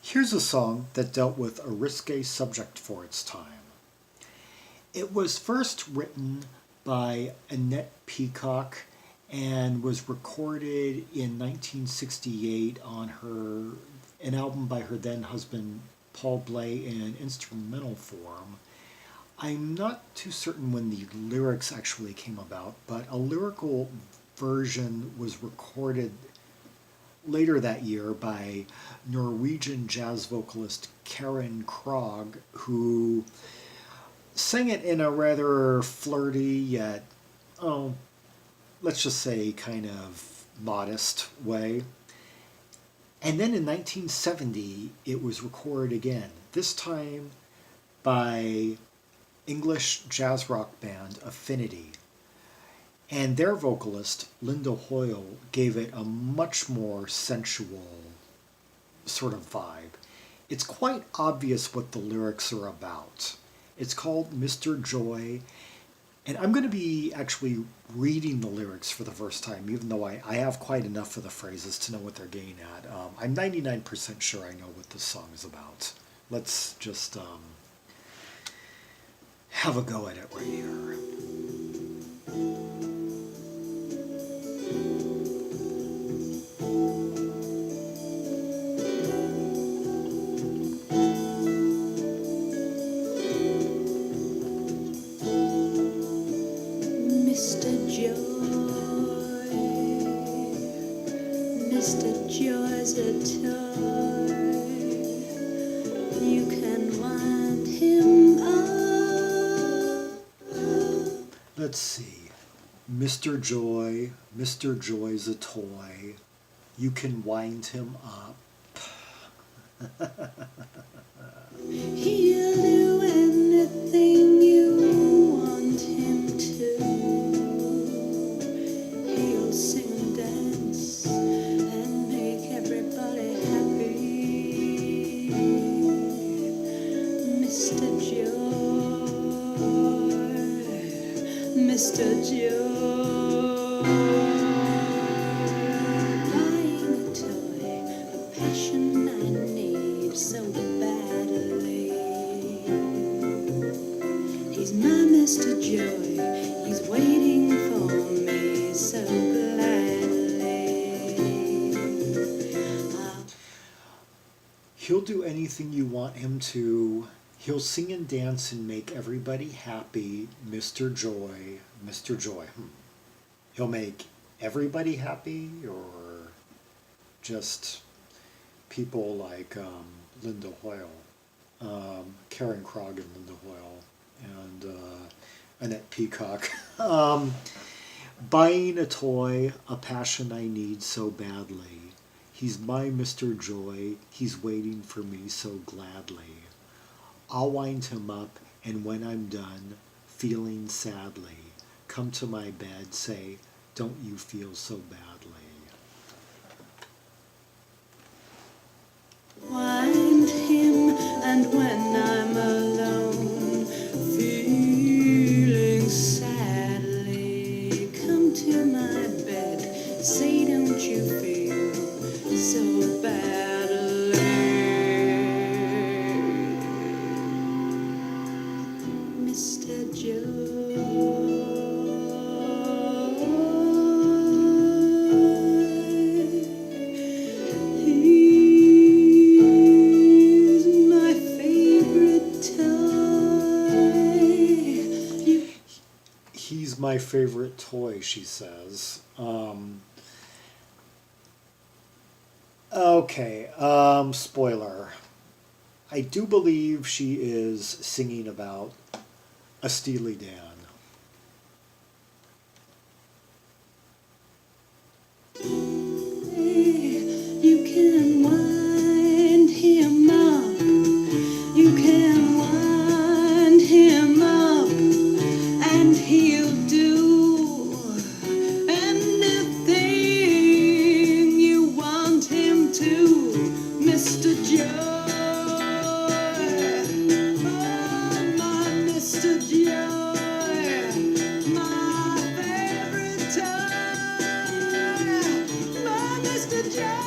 Here's a song that dealt with a risque subject for its time. It was first written by Annette Peacock and was recorded in 1968 on an album by her then husband Paul Bley in instrumental form. I'm not too certain when the lyrics actually came about, but a lyrical version was recorded later that year by Norwegian jazz vocalist Karen Krog, who sang it in a rather flirty yet, let's just say kind of modest way. And then in 1970, it was recorded again, this time by English jazz rock band Affinity. And their vocalist, Linda Hoyle, gave it a much more sensual sort of vibe. It's quite obvious what the lyrics are about. It's called Mr. Joy, and I'm going to be actually reading the lyrics for the first time, even though I have quite enough of the phrases to know what they're getting at. I'm 99% sure I know what this song is about. Let's just have a go at it right here. Let's see. Mr. Joy, Mr. Joy's a toy. You can wind him up. He'll do anything you want him to. He'll sing and dance and make everybody happy. Mr. Joy, Mr. Joy. Mr. Joy, he's waiting for me so gladly. He'll do anything you want him to. He'll sing and dance and make everybody happy. Mr. Joy, Mr. Joy. He'll make everybody happy, or just people like Linda Hoyle, Karen Krog and Linda Hoyle, and Annette Peacock. Buying a toy, a passion I need so badly. He's my Mr. Joy, he's waiting for me so gladly. I'll wind him up, and when I'm done, feeling sadly, come to my bed, say, don't you feel so badly. Wind him, and when I'm alone, feeling sadly, come to my bed, say don't you feel so badly. Mr. Joe. My favorite toy, she says. Okay, spoiler. I do believe she is singing about a Steely Dan. You can wind him up. You can wind him up, and he'll Mr. Joy, oh my Mr. Joy, my favorite toy, my Mr. Joy.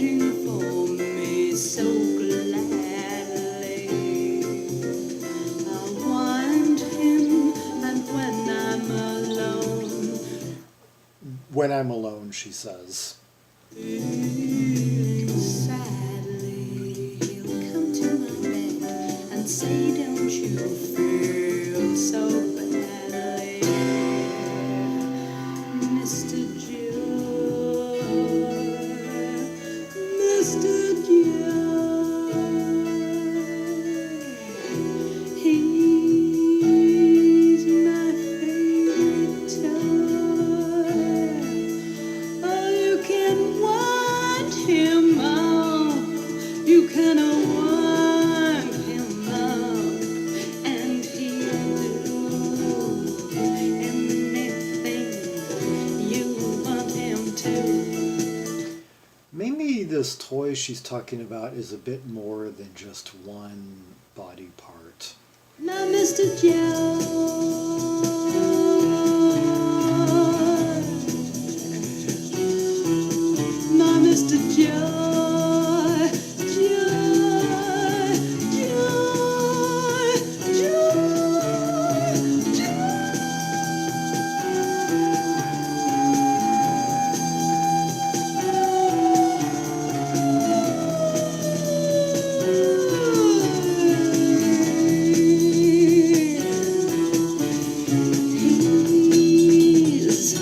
waiting for me so gladly. I want him, and when I'm alone, When I'm alone, she says. sadly, he'll come to my bed and say, don't you feel so badly, Mr. Joy, Mr. Joy. He's my favorite toy. Oh, you can wind him up, you can wind him up, and he'll do anything you want him to. Maybe this toy she's talking about is a bit more than just one body part. Now, Mr. Joe. My Mr. Joy, Joy, Joy, Joy, He's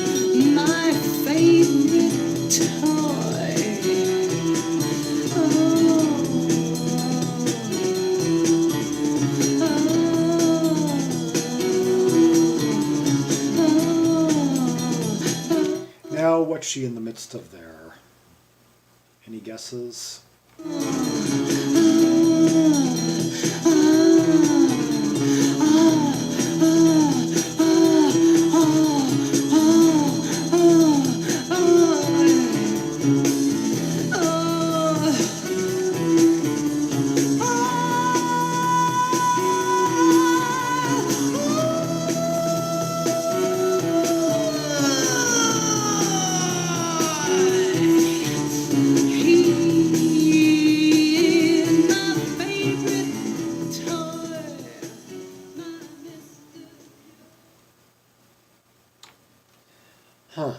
my favorite toy. Now, what's she in the midst of there? Any guesses? Huh.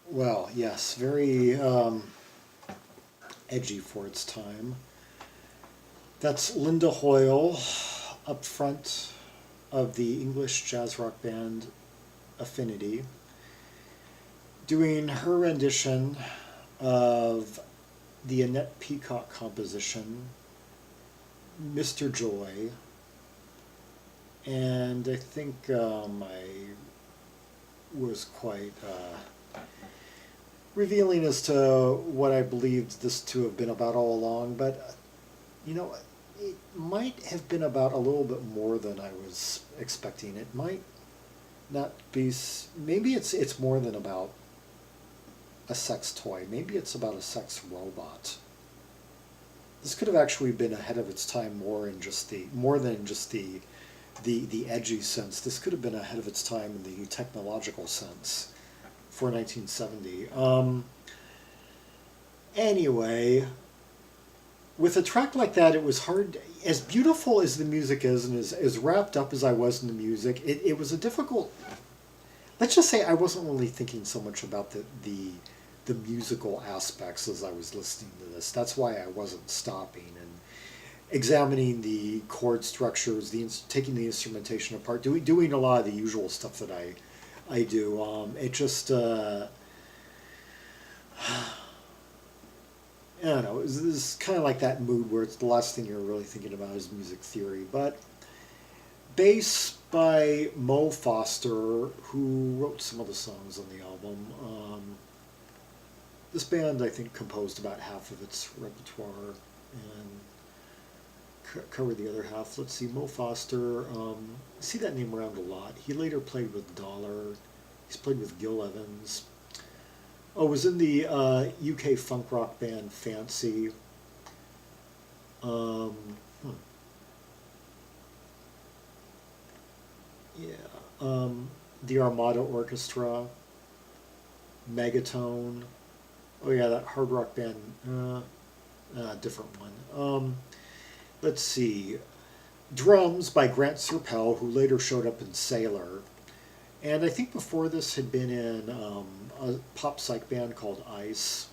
Well, yes, very edgy for its time. That's Linda Hoyle up front of the English jazz rock band Affinity, doing her rendition of the Annette Peacock composition, Mr. Joy. And I think I was quite revealing as to what I believed this to have been about all along, but you know, it might have been about a little bit more than I was expecting. It might not be, maybe it's more than about a sex toy. Maybe it's about a sex robot. This could have actually been ahead of its time more than just the edgy sense. This could have been ahead of its time in the technological sense for 1970. Anyway, with a track like that, it was hard, as beautiful as the music is and as wrapped up as I was in the music, it was a difficult, let's just say I wasn't really thinking so much about the musical aspects as I was listening to this. That's why I wasn't stopping and examining the chord structures, taking the instrumentation apart, doing a lot of the usual stuff that I do. It just, I don't know, it's kind of like that mood where it's the last thing you're really thinking about is music theory. But bass by Mo Foster, who wrote some of the songs on the album. This band, I think, composed about half of its repertoire and covered the other half. Let's see, Mo Foster, I see that name around a lot. He later played with Dollar. He's played with Gil Evans. Oh, was in the UK funk rock band Fancy. Yeah. The Armada Orchestra. Megatone. Oh yeah, that hard rock band. Different one. Let's see. Drums by Grant Serpell, who later showed up in Sailor. And I think before this had been in a pop psych band called Ice.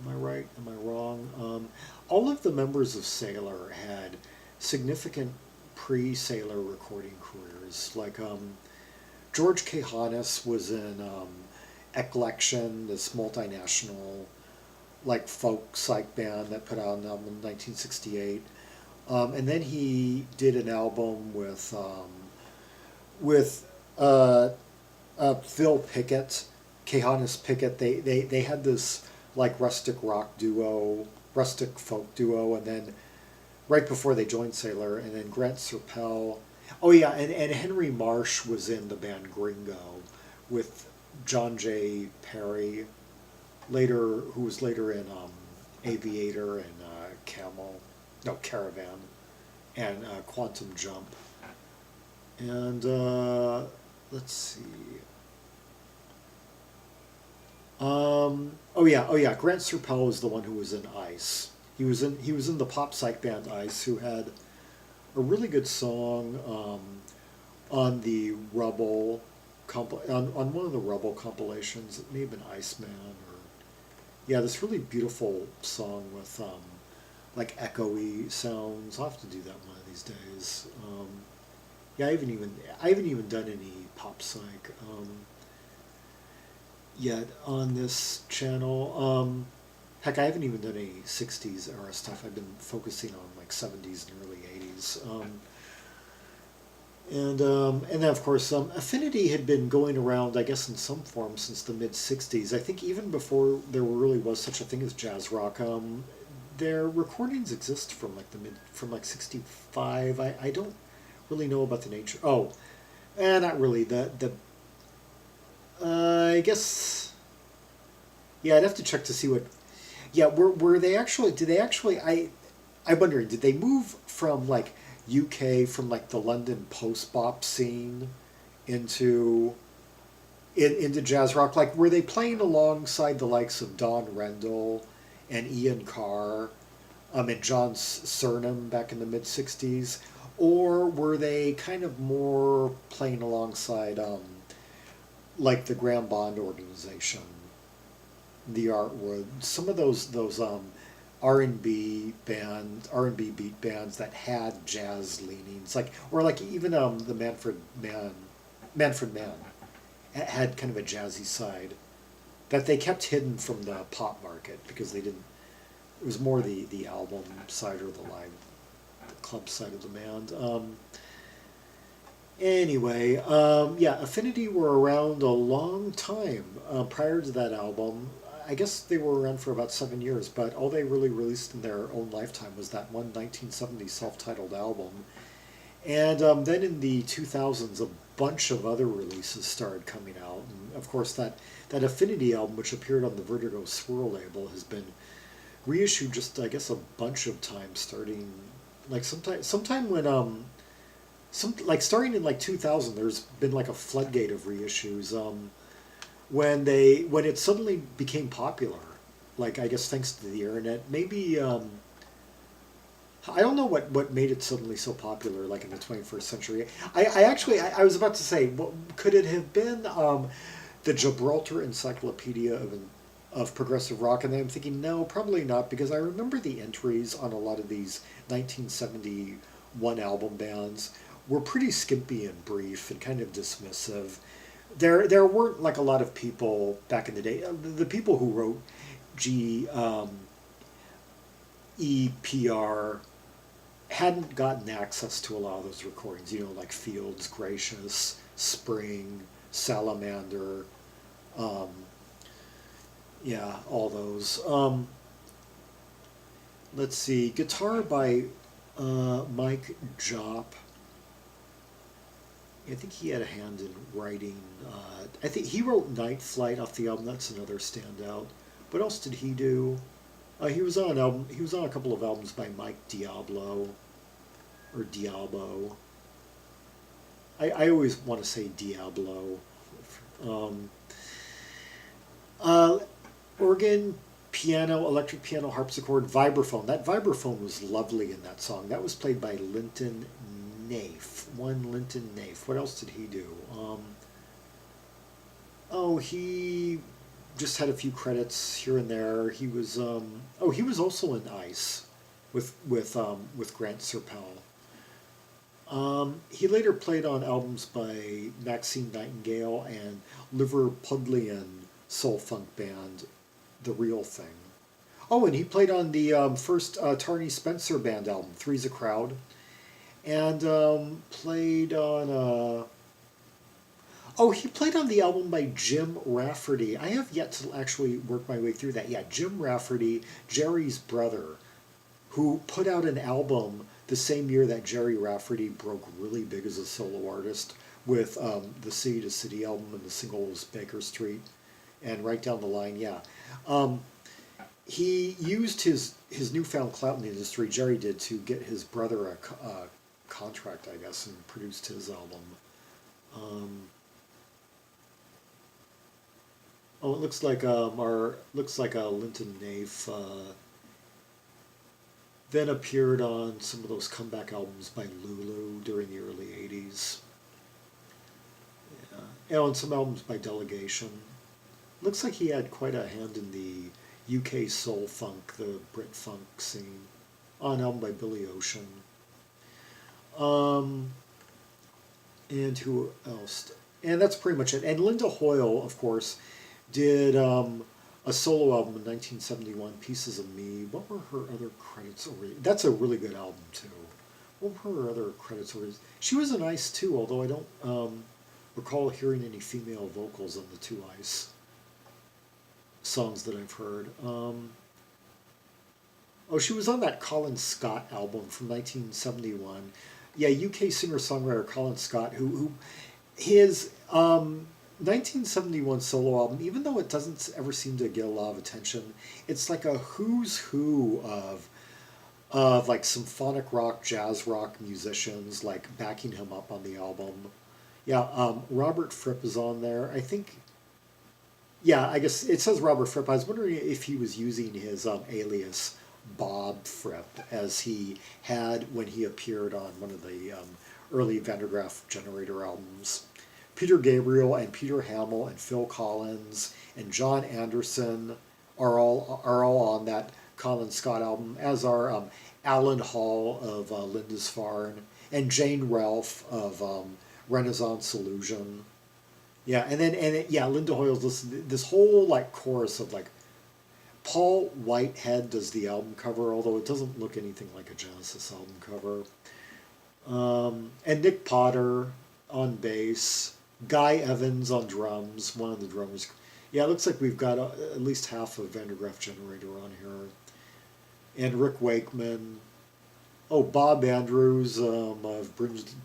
Am I right? Am I wrong? All of the members of Sailor had significant pre-Sailor recording careers. Like George K. Hannes was in Eclection, this multinational like folk psych band that put out an album in 1968. And then he did an album with Phil Pickett, Kehanis Pickett. They had this like rustic rock duo, rustic folk duo, and then right before they joined Sailor, and then Grant Serpell. Oh yeah, and Henry Marsh was in the band Gringo with John J. Perry, who was later in Aviator and Caravan, and Quantum Jump. And let's see. Oh yeah. Grant Serpell was the one who was in Ice. He was in the pop psych band Ice, who had a really good song on the Rubble on one of the Rubble compilations. It may have been Iceman or yeah, this really beautiful song with like echoey sounds. I'll have to do that one of these days. Yeah, I haven't even done any pop psych yet on this channel. Heck, I haven't even done any 60s era stuff. I've been focusing on like 70s and early 80s. And then of course Affinity had been going around, I guess, in some form since the mid 60s. I think even before there really was such a thing as jazz rock. Their recordings exist from like 65. I don't really know about the nature. Oh, not really. I guess. Yeah, I'd have to check to see what. Yeah, were they actually? Did they actually? I'm wondering. Did they move from like UK, from like the London post bop scene into jazz rock? Like, were they playing alongside the likes of Don Rendell and Ian Carr, and John Surnham back in the mid '60s, or were they kind of more playing alongside like the Graham Bond organization, the Artwood, some of those R&B beat bands that had jazz leanings, like, or like even the Manfred Mann had kind of a jazzy side that they kept hidden from the pop market because they didn't. It was more the album side or the club side of the band. Anyway, yeah, Affinity were around a long time prior to that album. I guess they were around for about 7 years, but all they really released in their own lifetime was that one 1970 self-titled album. And then in the 2000s, a bunch of other releases started coming out. And of course, that Affinity album, which appeared on the Vertigo Swirl label, has been reissued just, I guess, a bunch of times, starting like sometime when starting in like 2000. There's been like a floodgate of reissues. When it suddenly became popular, like, I guess thanks to the internet, maybe I don't know what made it suddenly so popular, like in the 21st century. I was about to say, could it have been the Gibraltar Encyclopedia of Progressive Rock? And then I'm thinking, no, probably not, because I remember the entries on a lot of these 1971 album bands were pretty skimpy and brief and kind of dismissive. There weren't like a lot of people back in the day. The people who wrote EPR hadn't gotten access to a lot of those recordings. Like Fields, Gracious, Spring, Salamander, yeah, all those. Let's see, guitar by Mike Jopp. I think he had a hand in writing. I think he wrote Night Flight off the album. That's another standout. What else did he do? He was on a couple of albums by Mike Diablo, or Diabo. I always want to say Diablo. Organ, piano, electric piano, harpsichord, vibraphone. That vibraphone was lovely in that song. That was played by Lynton Naiff. One Lynton Naiff. What else did he do? Oh, he just had a few credits here and there. He was he was also in Ice with Grant Serpell. He later played on albums by Maxine Nightingale and Liverpudlian soul funk band The Real Thing. Oh, and he played on the first Tarney Spencer band album, Three's a Crowd, and played on. He played on the album by Jim Rafferty. I have yet to actually work my way through that. Yeah, Jim Rafferty, Jerry's brother, who put out an album the same year that Jerry Rafferty broke really big as a solo artist with the City to City album, and the single was Baker Street, and right down the line, yeah. He used his newfound clout in the industry, Jerry did, to get his brother a contract, I guess, and produced his album. It looks like Lynton Naiff then appeared on some of those comeback albums by Lulu during the early '80s. Yeah, and some albums by Delegation. Looks like he had quite a hand in the UK soul funk, the Brit funk scene, on an album by Billy Ocean. And who else? And that's pretty much it. And Linda Hoyle, of course, did a solo album in 1971, Pieces of Me. What were her other credits? That's a really good album, too. What were her other credits? She was in Ice, too, although I don't recall hearing any female vocals on the two Ice songs that I've heard. She was on that Colin Scott album from 1971. Yeah, UK singer-songwriter Colin Scott, who his 1971 solo album, even though it doesn't ever seem to get a lot of attention, it's like a who's who of like symphonic rock, jazz rock musicians like backing him up on the album. Yeah, Robert Fripp is on there. I think. Yeah, I guess it says Robert Fripp. I was wondering if he was using his alias Bob Fripp, as he had when he appeared on one of the early Van der Graaf Generator albums. Peter Gabriel and Peter Hamill and Phil Collins and John Anderson are all on that Colin Scott album, as are Alan Hall of Lindisfarne and Jane Ralph of Renaissance Illusion. Yeah, Linda Hoyle's this whole like chorus of like Paul Whitehead does the album cover, although it doesn't look anything like a Genesis album cover. And Nick Potter on bass, Guy Evans on drums, one of the drummers. Yeah, it looks like we've got at least half of Van der Graaf Generator on here. And Rick Wakeman. Oh, Bob Andrews of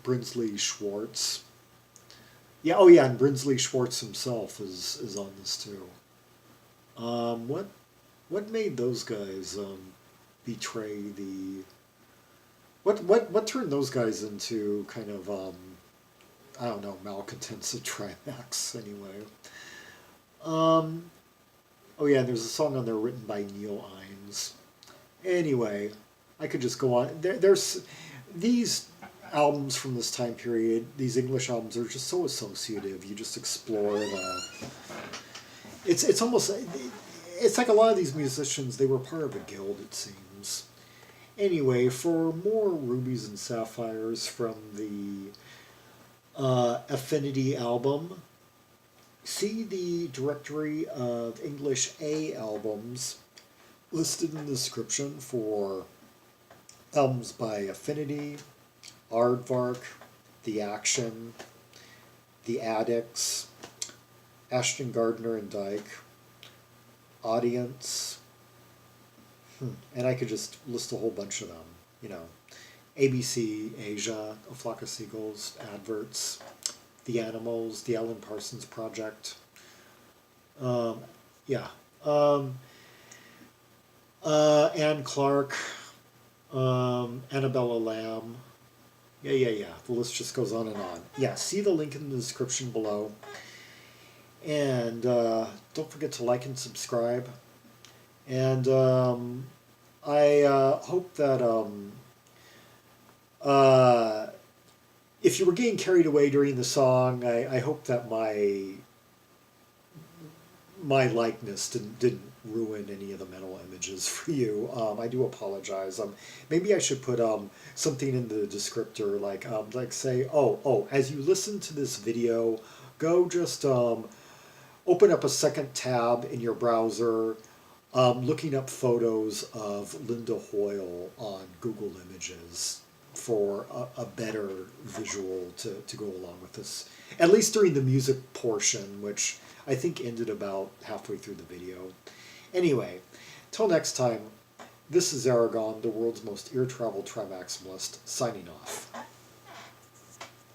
Brinsley Schwartz. Yeah, and Brinsley Schwartz himself is on this too. What made those guys betray the? What turned those guys into kind of I don't know, malcontents at Trimax anyway. There's a song on there written by Neil Innes. Anyway, I could just go on. There's these albums from this time period. These English albums are just so associative. You just explore the. It's almost. It's like a lot of these musicians. They were part of a guild, it seems. Anyway, for more rubies and sapphires from the Affinity album, see the directory of English A albums listed in the description for albums by Affinity, Aardvark, The Action, The Addicts, Ashton Gardner and Dyke, Audience, and I could just list a whole bunch of them, ABC, Asia, A Flock of Seagulls, Adverts, The Animals, The Alan Parsons Project, Anne Clark, Annabella Lamb. Yeah. The list just goes on and on. Yeah, see the link in the description below. And don't forget to like and subscribe. And I hope that if you were getting carried away during the song, I hope that my likeness didn't ruin any of the mental images for you. I do apologize. Maybe I should put something in the descriptor, like say, oh, as you listen to this video, go just open up a second tab in your browser, looking up photos of Linda Hoyle on Google Images for a better visual to go along with this, at least during the music portion, which I think ended about halfway through the video. Anyway, till next time, this is Zaragon, the world's most ear-traveled trimaximalist, signing off.